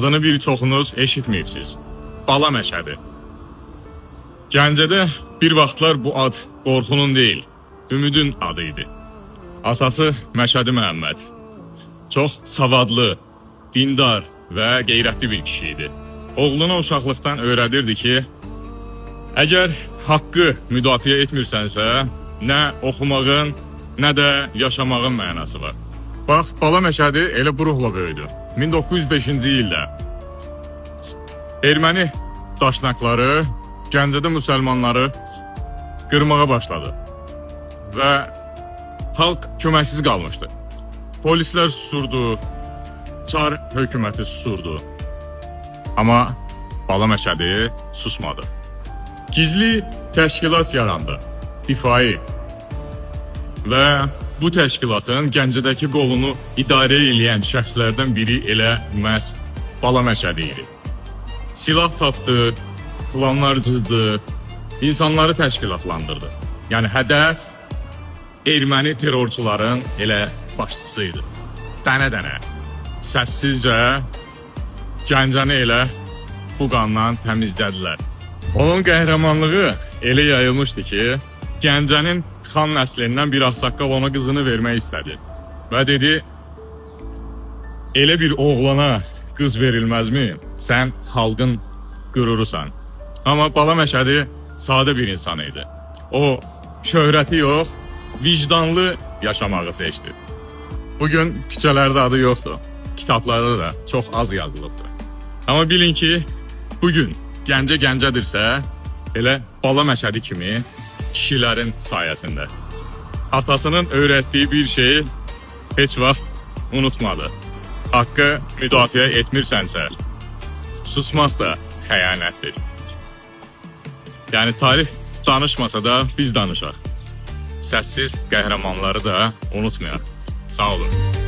Adını bir çoxunuz eşitməyibsiz. Bala Məşədi. Gəncədə bir vaxtlar bu ad qorxunun deyil, ümidin adı idi. Atası Məşədi Məhəmməd. Çox savadlı, dindar və qeyrətli bir kişi idi. Oğluna uşaqlıqdan öyrədirdi ki, əgər haqqı müdafiə etmirsənsə, nə oxumağın, nə də yaşamağın mənası var. Bax, Bala Məşədi elə bu ruhla böyüdü. 1905-ci ildə erməni daşnaqları Gəncədə müsəlmanları qırmağa başladı və xalq köməksiz qalmışdı. Polislər susurdu, çar hökuməti susurdu. Amma Bala Məşədi susmadı. Gizli təşkilat yarandı, difai. Və bu təşkilatın Gəncədəki qolunu idarə edən şəxslərdən biri elə məhz Bala Məşədi idi. Silah tapdı, planlar cızdı, insanları təşkilatlandırdı. Yəni hədəf erməni terrorçuların elə başçısı idi. Dənə-dənə, səssizcə Gəncəni elə bu qandan təmizlədilər. Onun qəhrəmanlığı elə yayılmışdı ki, Gəncənin xan nəslindən bir ağsaqqal ona qızını vermək istədi. Və dedi, elə bir oğlana qız verilməzmi? Sən xalqın qürurusan. Amma Bala Məşədi sadə bir insan idi. O, şöhrəti yox, vicdanlı yaşamağı seçdi. Bugün küçələrdə adı yoxdur. Kitablarda da çox az yazılıbdır. Amma bilin ki, bugün Gəncə Gəncədirsə, elə Bala Məşədi kimi kişilərin sayəsində. Atasının öyrətdiyi bir şeyi heç vaxt unutmadı. Haqqı müdafiə etmirsənsə, susmaq da xəyanətdir. Yəni tarix danışmasa da biz danışaq. Səssiz qəhrəmanları da unutmayaq. Sağ olun.